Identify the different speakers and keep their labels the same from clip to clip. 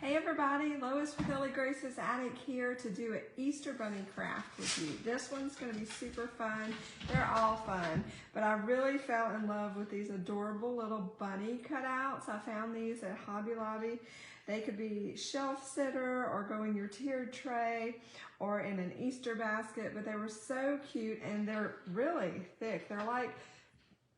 Speaker 1: Hey everybody, Lois with Ellie Grace's Attic here to do an Easter Bunny craft with you. This one's going to be super fun. They're all fun, but I really fell in love with these adorable little bunny cutouts. I found these at Hobby Lobby. They could be shelf sitter or go in your tiered tray or in an Easter basket, but they were so cute and they're really thick. They're like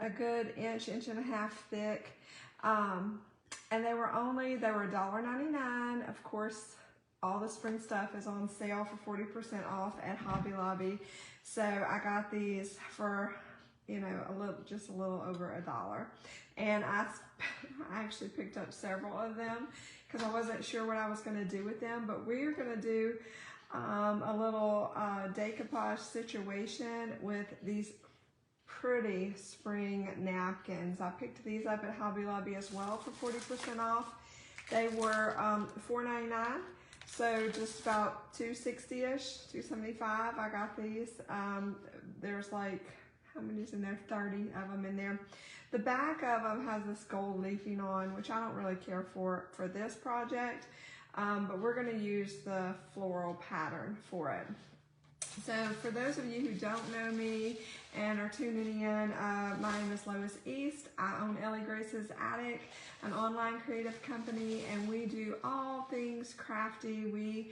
Speaker 1: a good inch and a half thick. And they were $1.99. Of course, all the spring stuff is on sale for 40% off at Hobby Lobby. So I got these for, just a little over $1. And I actually picked up several of them because I wasn't sure what I was going to do with them. But we're going to do a little decoupage situation with these pretty spring napkins. I picked these up at Hobby Lobby as well for 40% off. They were $4.99, so just about $2.60-ish, $2.75. I got these. There's like, how many's in there? 30 of them in there. The back of them has this gold leafing on, which I don't really care for this project, but we're going to use the floral pattern for it. So for those of you who don't know me and are tuning in, my name is Lois East. I own Ellie Grace's Attic, an online creative company, and we do all things crafty. We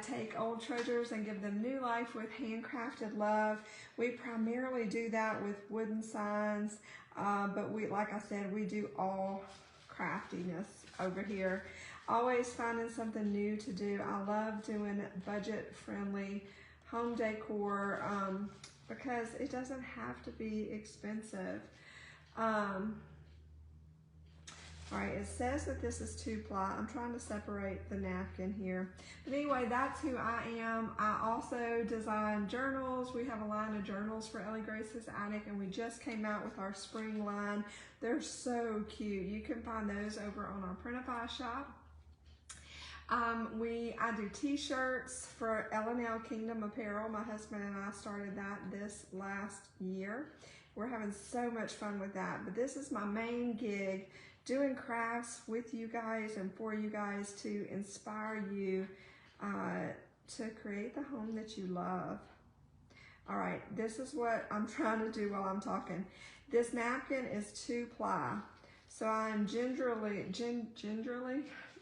Speaker 1: take old treasures and give them new life with handcrafted love. We primarily do that with wooden signs, but like I said, we do all craftiness over here. Always finding something new to do. I love doing budget-friendly home decor because it doesn't have to be expensive. All right, it says that this is 2-ply. I'm trying to separate the napkin here. But anyway, that's who I am. I also design journals. We have a line of journals for Ellie Grace's Attic, and we just came out with our spring line. They're so cute. You can find those over on our Printify shop. I do t-shirts for L&L Kingdom Apparel. My husband and I started that this last year. We're having so much fun with that, but this is my main gig, doing crafts with you guys and for you guys to inspire you to create the home that you love. All right, this is what I'm trying to do while I'm talking. This napkin is 2-ply, so I'm gingerly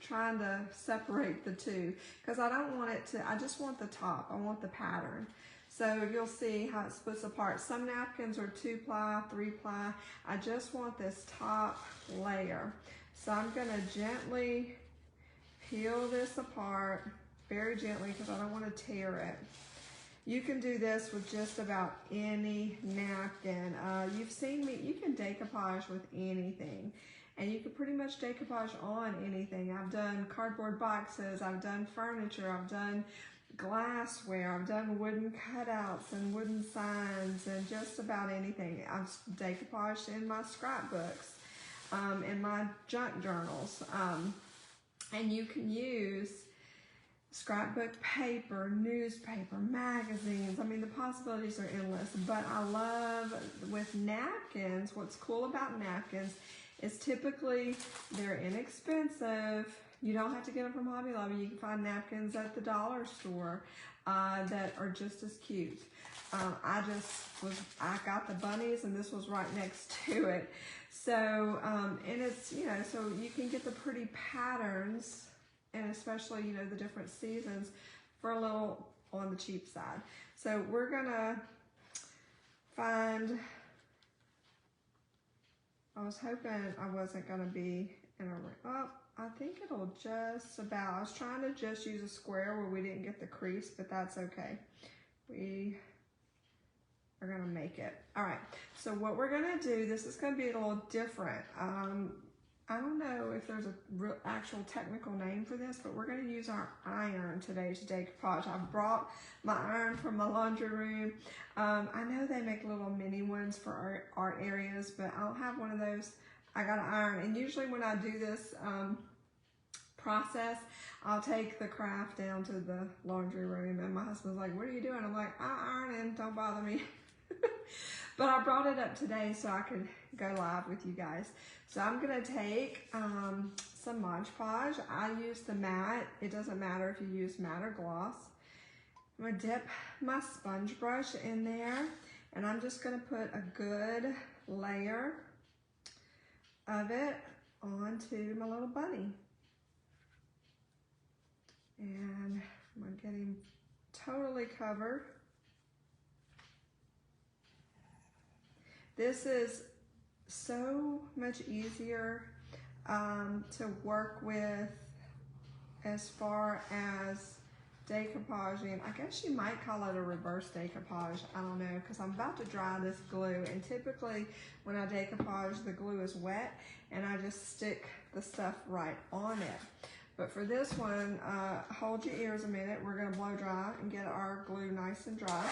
Speaker 1: trying to separate the two because I don't want it to, I just want the top, I want the pattern. So you'll see how it splits apart. Some napkins are 2-ply, 3-ply. I just want this top layer. So I'm gonna gently peel this apart, very gently, because I don't want to tear it. You can do this with just about any napkin. You've seen me, you can decoupage with anything. And you can pretty much decoupage on anything. I've done cardboard boxes, I've done furniture, I've done glassware, I've done wooden cutouts and wooden signs and just about anything. I've decoupaged in my scrapbooks, in my junk journals. And you can use scrapbook paper, newspaper, magazines. I mean, the possibilities are endless. But I love with napkins, what's cool about napkins is typically they're inexpensive. You don't have to get them from Hobby Lobby. You can find napkins at the dollar store that are just as cute. I got the bunnies and this was right next to it. So, and it's, so you can get the pretty patterns and especially, the different seasons for a little on the cheap side. So we're gonna find, I was hoping I wasn't gonna be in a ring. Oh, I think it'll just about, I was trying to just use a square where we didn't get the crease, but that's okay. We are gonna make it. All right, so what we're gonna do, this is gonna be a little different. I don't know if there's a real actual technical name for this, but we're gonna use our iron today to decoupage. I brought my iron from my laundry room. I know they make little mini ones for art areas, but I don't have one of those. I got an iron, and usually when I do this process, I'll take the craft down to the laundry room, and my husband's like, "What are you doing?" I'm like, "I'm ironing, don't bother me." But I brought it up today so I could go live with you guys. So I'm gonna take some Mod Podge. I use the matte. It doesn't matter if you use matte or gloss. I'm gonna dip my sponge brush in there, and I'm just gonna put a good layer of it onto my little bunny. And I'm gonna get him totally covered. This is so much easier to work with as far as decoupaging. I guess you might call it a reverse decoupage. I don't know, because I'm about to dry this glue, and typically when I decoupage, the glue is wet and I just stick the stuff right on it. But for this one, hold your ears a minute. We're gonna blow dry and get our glue nice and dry.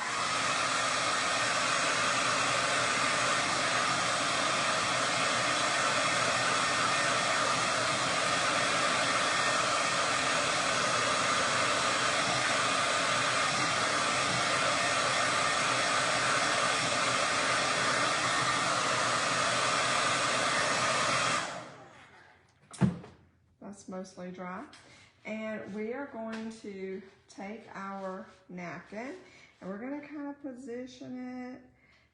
Speaker 1: Mostly dry, and we are going to take our napkin and we're going to kind of position it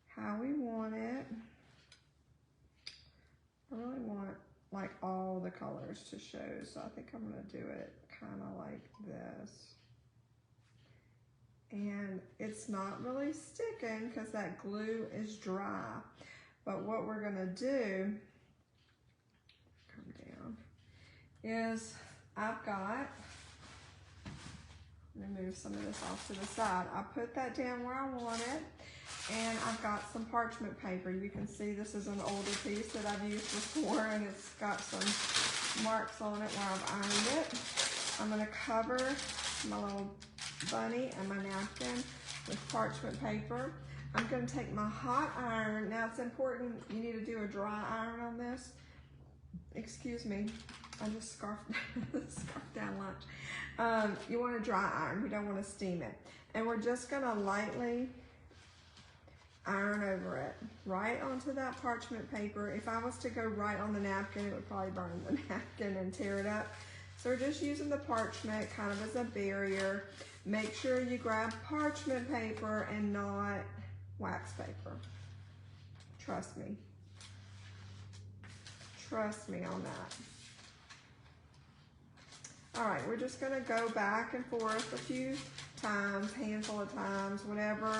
Speaker 1: how we want it. I really want like all the colors to show, so I think I'm going to do it kind of like this. And it's not really sticking because that glue is dry, but what we're going to do, is I've got, let me move some of this off to the side. I put that down where I want it, and I've got some parchment paper. You can see this is an older piece that I've used before, and it's got some marks on it where I've ironed it. I'm gonna cover my little bunny and my napkin with parchment paper. I'm gonna take my hot iron. Now it's important, you need to do a dry iron on this. Excuse me. I just scarfed down lunch. You want a dry iron, you don't want to steam it. And we're just gonna lightly iron over it, right onto that parchment paper. If I was to go right on the napkin, it would probably burn the napkin and tear it up. So we're just using the parchment kind of as a barrier. Make sure you grab parchment paper and not wax paper. Trust me. Trust me on that. All right, we're just gonna go back and forth a few times, handful of times, whatever.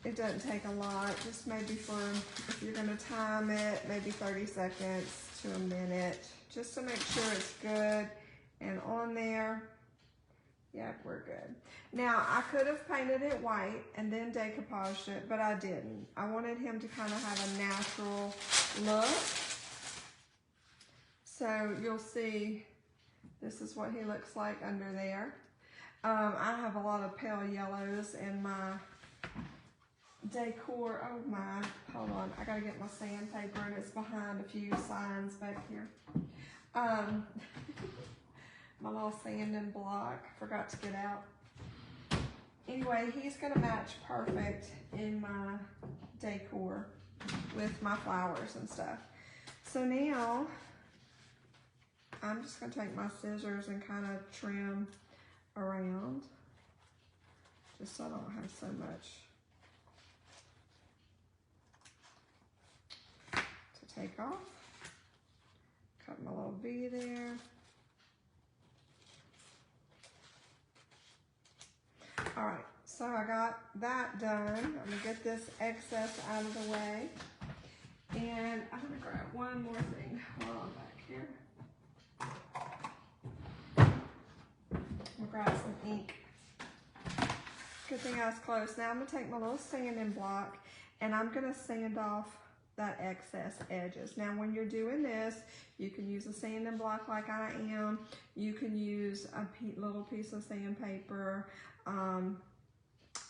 Speaker 1: It doesn't take a lot, just maybe for, if you're gonna time it, maybe 30 seconds to a minute, just to make sure it's good and on there. Yep, we're good. Now, I could have painted it white and then decoupaged it, but I didn't. I wanted him to kind of have a natural look. So you'll see, this is what he looks like under there. I have a lot of pale yellows in my decor. Oh my, hold on. I gotta get my sandpaper, and it's behind a few signs back here. My little sanding block, forgot to get out. Anyway, he's gonna match perfect in my decor with my flowers and stuff. So now, I'm just gonna take my scissors and kind of trim around, just so I don't have so much to take off. Cut my little V there. All right, so I got that done. I'm gonna get this excess out of the way. And I'm gonna grab one more thing while I'm back here. I'm gonna grab some ink. Good thing I was close. Now I'm gonna take my little sanding block and I'm gonna sand off that excess edges. Now when you're doing this, you can use a sanding block like I am. You can use a little piece of sandpaper,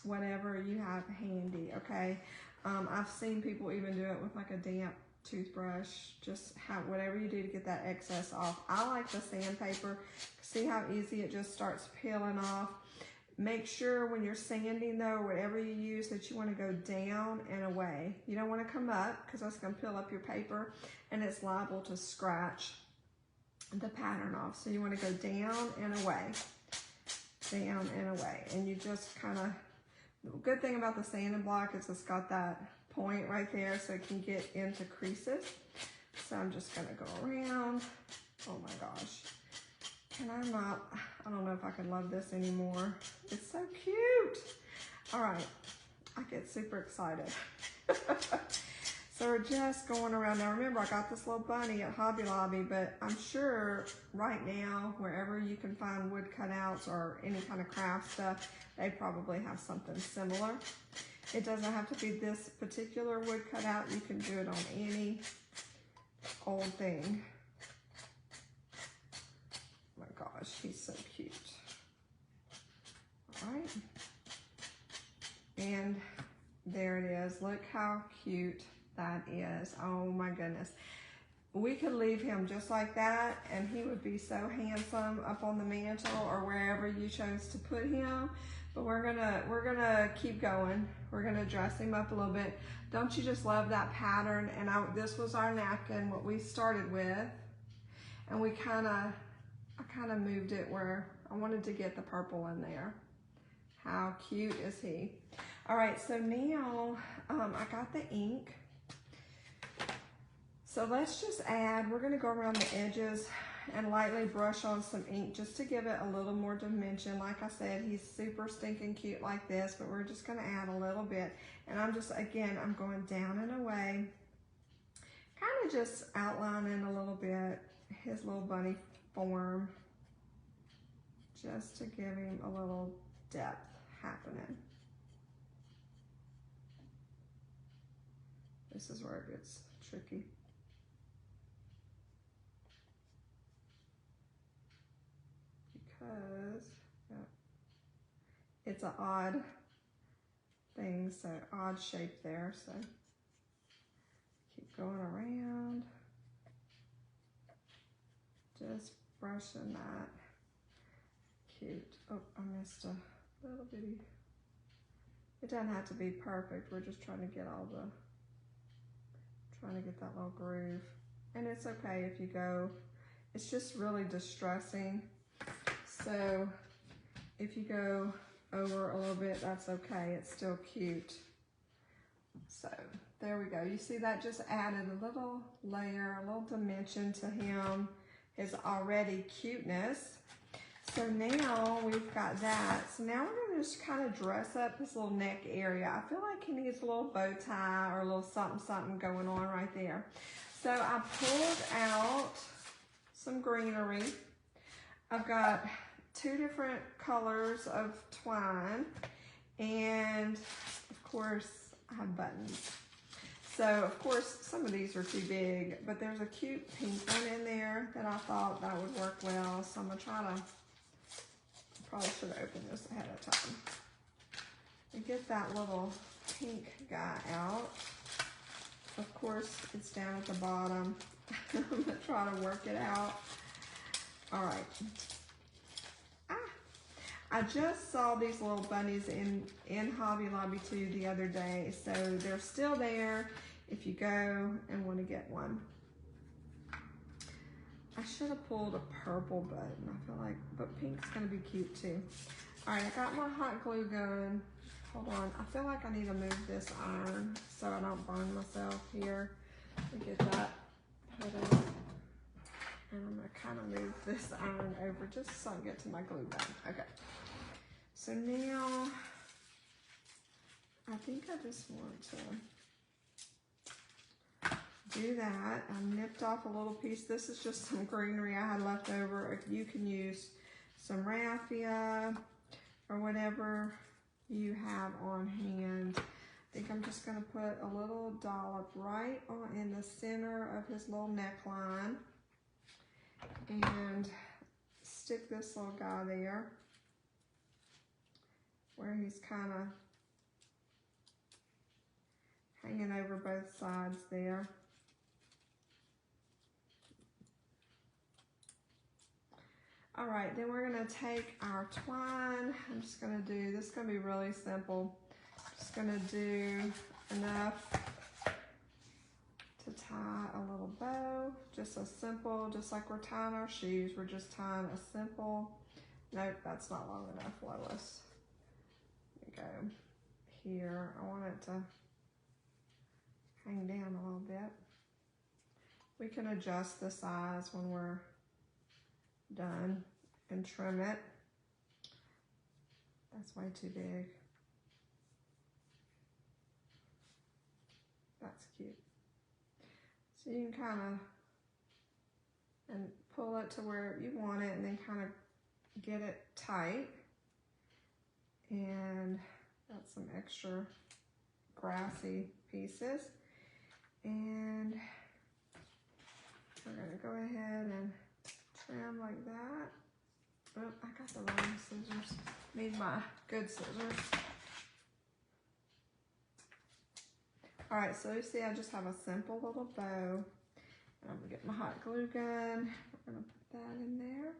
Speaker 1: whatever you have handy, okay? I've seen people even do it with like a damp toothbrush, just whatever you do to get that excess off. I like the sandpaper. See how easy it just starts peeling off. Make sure when you're sanding though, whatever you use, that you want to go down and away. You don't want to come up because that's going to peel up your paper and it's liable to scratch the pattern off. So you want to go down and away, down and away. And you just kind of, the good thing about the sanding block is it's got that point right there so it can get into creases. So I'm just gonna go around. Oh my gosh. Can I not, I don't know if I can love this anymore. It's so cute. All right, I get super excited. So we're just going around. Now remember, I got this little bunny at Hobby Lobby, but I'm sure right now, wherever you can find wood cutouts or any kind of craft stuff, they probably have something similar. It doesn't have to be this particular wood cutout. You can do it on any old thing. Oh my gosh, he's so cute. All right. And there it is. Look how cute that is. Oh my goodness. We could leave him just like that and he would be so handsome up on the mantle or wherever you chose to put him. But we're gonna keep going. We're gonna dress him up a little bit. Don't you just love that pattern? And this was our napkin, what we started with. And I kind of moved it where I wanted to get the purple in there. How cute is he? All right, so now I got the ink. So let's just add, we're gonna go around the edges and lightly brush on some ink just to give it a little more dimension. Like I said, he's super stinking cute like this, but we're just gonna add a little bit. And I'm just, again, I'm going down and away, kind of just outlining a little bit his little bunny form, just to give him a little depth happening. This is where it gets tricky. Because it's an odd thing, so odd shape there, so keep going around, just brushing that. Cute. Oh, I missed a little bitty. It doesn't have to be perfect. We're just trying to get that little groove. And it's okay if you go, it's just really distressing. So if you go over a little bit, that's okay. It's still cute. So there we go. You see that just added a little layer, a little dimension to him, his already cuteness. So now we've got that. So now we're gonna just kind of dress up this little neck area. I feel like he needs a little bow tie or a little something, something going on right there. So I pulled out some greenery. I've got 2 different colors of twine, and of course I have buttons. So of course some of these are too big, but there's a cute pink one in there that I thought that would work well. So I'm gonna try to, probably should have opened this ahead of time. And get that little pink guy out. Of course it's down at the bottom. I'm gonna try to work it out. All right. I just saw these little bunnies in Hobby Lobby too the other day, so they're still there if you go and want to get one. I should have pulled a purple button, I feel like, but pink's gonna be cute too. All right, I got my hot glue gun. Hold on, I feel like I need to move this iron so I don't burn myself here. Let me get that put up. And I'm gonna kind of move this iron over just so I can get to my glue gun. Okay. So now, I think I just want to do that. I nipped off a little piece. This is just some greenery I had left over. You can use some raffia or whatever you have on hand. I think I'm just gonna put a little dollop right on in the center of his little neckline and stick this little guy there where he's kind of hanging over both sides there. All right, then we're gonna take our twine. I'm just gonna do, this is gonna be really simple. Just gonna do enough to tie tie a little bow, just a simple, just like we're tying our shoes, we're just tying a simple, nope, that's not long enough, Lois. There we go. Here, I want it to hang down a little bit. We can adjust the size when we're done and trim it. That's way too big. That's cute. So you can kind of and pull it to where you want it and then kind of get it tight. And got some extra grassy pieces. And we're gonna go ahead and trim like that. Oh, I got the wrong scissors. Need my good scissors. All right, so you see I just have a simple little bow. And I'm gonna get my hot glue gun. We're gonna put that in there.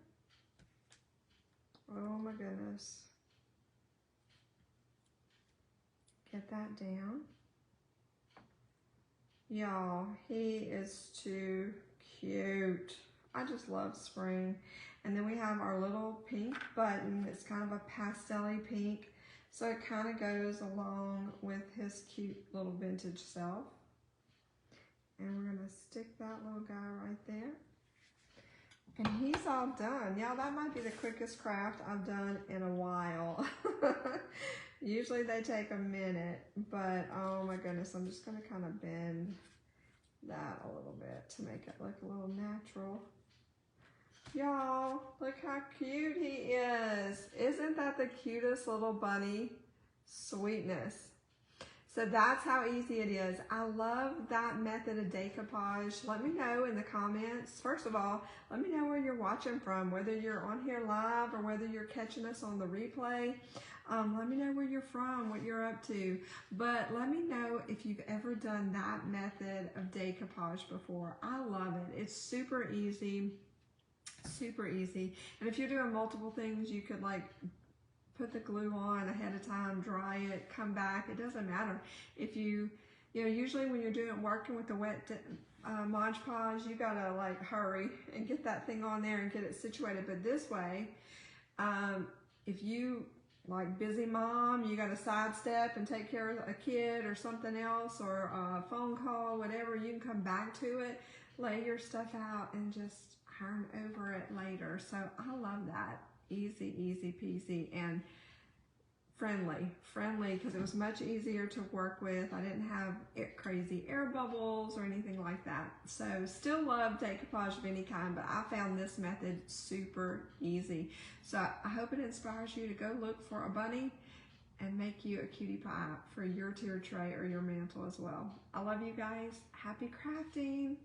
Speaker 1: Oh my goodness. Get that down. Y'all, he is too cute. I just love spring. And then we have our little pink button. It's kind of a pastel-y pink. So it kind of goes along with his cute little vintage self. And we're gonna stick that little guy right there. And he's all done. Y'all, that might be the quickest craft I've done in a while. Usually they take a minute, but oh my goodness, I'm just gonna kind of bend that a little bit to make it look a little natural. Y'all, look how cute he is. Isn't that the cutest little bunny? Sweetness. So that's how easy it is. I love that method of decoupage. Let me know in the comments. First of all, let me know where you're watching from, whether you're on here live or whether you're catching us on the replay. Let me know where you're from, what you're up to. But let me know if you've ever done that method of decoupage before. I love it. It's super easy. Super easy. And if you're doing multiple things, you could like put the glue on ahead of time, dry it, come back. It doesn't matter. If you know, usually when you're working with the wet Mod Podge, you gotta like hurry and get that thing on there and get it situated. But this way, if you like busy mom, you gotta sidestep and take care of a kid or something else or a phone call, whatever, you can come back to it, lay your stuff out and just iron over it later. So I love that. Easy, easy peasy, and friendly because it was much easier to work with. I didn't have crazy air bubbles or anything like that. So still love decoupage of any kind, but I found this method super easy. So I hope it inspires you to go look for a bunny and make you a cutie pie for your tier tray or your mantle as well. I love you guys. Happy crafting.